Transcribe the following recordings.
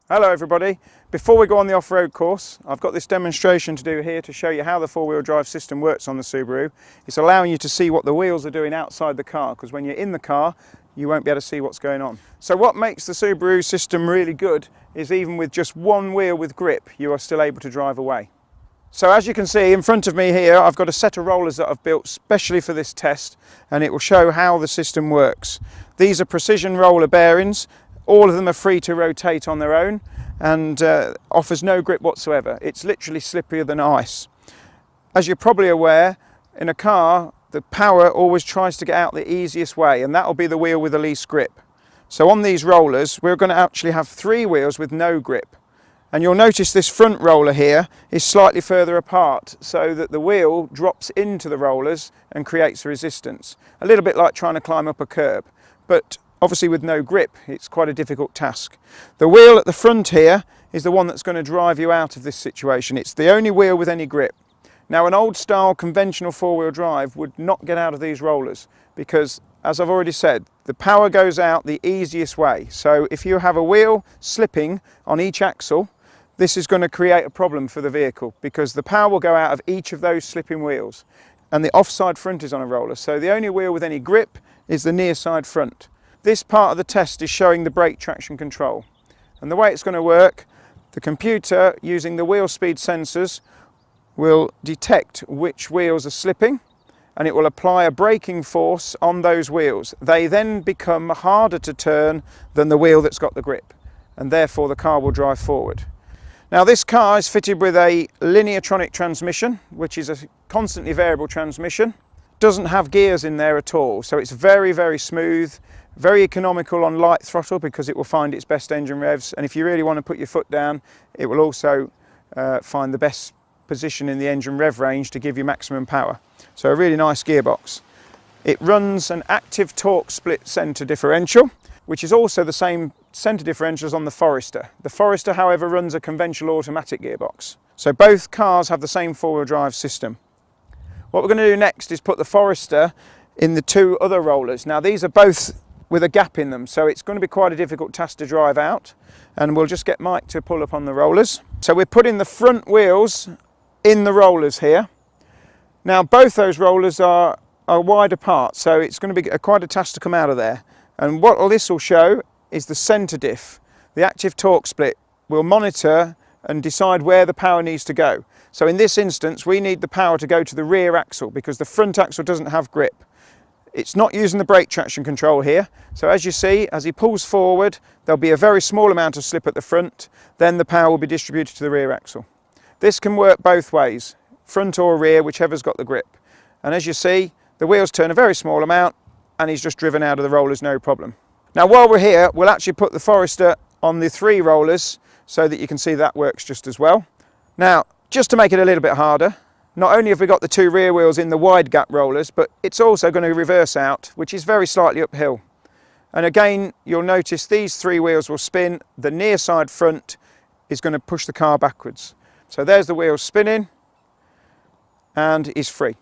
Hello everybody. Before we go on the off-road course, I've got this demonstration to do here to show you how the four-wheel drive system works on the Subaru. It's allowing you to see what the wheels are doing outside the car, because when you're in the car you won't be able to see what's going on. So what makes the Subaru system really good is even with just one wheel with grip you are still able to drive away. So as you can see in front of me here, I've got a set of rollers that I've built specially for this test, and it will show how the system works. These are precision roller bearings. All of them are free to rotate on their own and offers no grip whatsoever. It's literally slipperier than ice. As you're probably aware, in a car the power always tries to get out the easiest way, and that will be the wheel with the least grip. So on these rollers we're going to actually have three wheels with no grip. And you'll notice this front roller here is slightly further apart so that the wheel drops into the rollers and creates a resistance. A little bit like trying to climb up a curb, but obviously with no grip it's quite a difficult task. The wheel at the front here is the one that's going to drive you out of this situation. It's the only wheel with any grip. Now an old style conventional four-wheel drive would not get out of these rollers because, as I've already said, the power goes out the easiest way. So if you have a wheel slipping on each axle, this is going to create a problem for the vehicle because the power will go out of each of those slipping wheels, and the offside front is on a roller, so the only wheel with any grip is the near side front. This part of the test is showing the brake traction control, and the way it's going to work, the computer using the wheel speed sensors will detect which wheels are slipping and it will apply a braking force on those wheels. They then become harder to turn than the wheel that's got the grip, and therefore the car will drive forward. Now this car is fitted with a lineartronic transmission, which is a constantly variable transmission. Doesn't have gears in there at all, so it's very smooth, very economical on light throttle because it will find its best engine revs, and if you really want to put your foot down it will also find the best position in the engine rev range to give you maximum power. So a really nice gearbox. It runs an active torque split centre differential, which is also the same centre differential as on the Forester. The Forester, however, runs a conventional automatic gearbox. So both cars have the same four-wheel drive system. What we're going to do next is put the Forester in the two other rollers. Now these are both with a gap in them, so it's going to be quite a difficult task to drive out, and we'll just get Mike to pull up on the rollers. So we're putting the front wheels in the rollers here. Now both those rollers are wide apart, so it's going to be quite a task to come out of there. And what this will show is the centre diff. The active torque split will monitor and decide where the power needs to go. So in this instance we need the power to go to the rear axle because the front axle doesn't have grip. It's not using the brake traction control here, so as you see, as he pulls forward there'll be a very small amount of slip at the front, then the power will be distributed to the rear axle. This can work both ways, front or rear, whichever's got the grip. And as you see, the wheels turn a very small amount and he's just driven out of the rollers no problem. Now while we're here we'll actually put the Forester on the three rollers so that you can see that works just as well. Now just to make it a little bit harder, not only have we got the two rear wheels in the wide gap rollers, but it's also going to reverse out, which is very slightly uphill. And again you'll notice these three wheels will spin, the near side front is going to push the car backwards. So there's the wheels spinning and is free.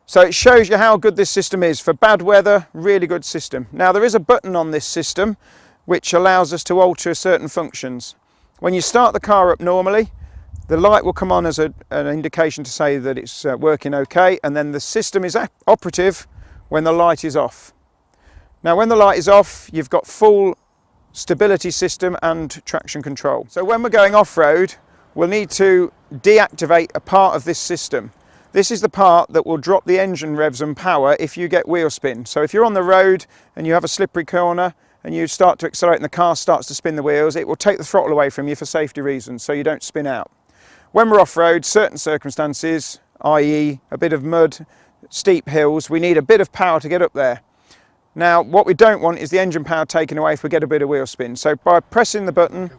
So it shows you how good this system is. For bad weather, really good system. Now there is a button on this system which allows us to alter certain functions. When you start the car up normally, the light will come on as an indication to say that it's working okay, and then the system is operative when the light is off. Now when the light is off you've got full stability system and traction control. So when we're going off-road we'll need to deactivate a part of this system. This is the part that will drop the engine revs and power if you get wheel spin. So if you're on the road and you have a slippery corner and you start to accelerate and the car starts to spin the wheels, it will take the throttle away from you for safety reasons so you don't spin out. When we're off-road, certain circumstances, i.e. a bit of mud, steep hills, we need a bit of power to get up there. Now what we don't want is the engine power taken away if we get a bit of wheel spin. So by pressing the button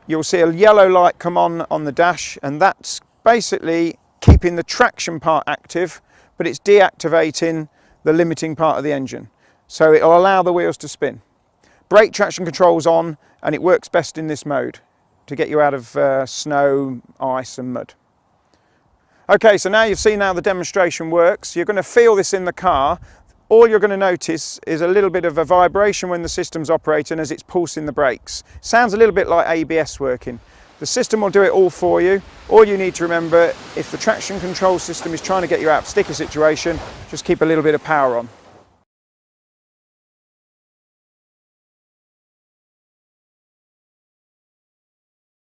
you'll see a yellow light come on the dash, and that's basically keeping the traction part active, but it's deactivating the limiting part of the engine. So it'll allow the wheels to spin. Brake traction control's on, and it works best in this mode to get you out of snow, ice and mud. Okay, so now you've seen how the demonstration works. You're going to feel this in the car. all you're going to notice is a little bit of a vibration when the system's operating as it's pulsing the brakes. Sounds a little bit like ABS working. The system will do it all for you. All you need to remember, if the traction control system is trying to get you out of a sticky situation, just keep a little bit of power on.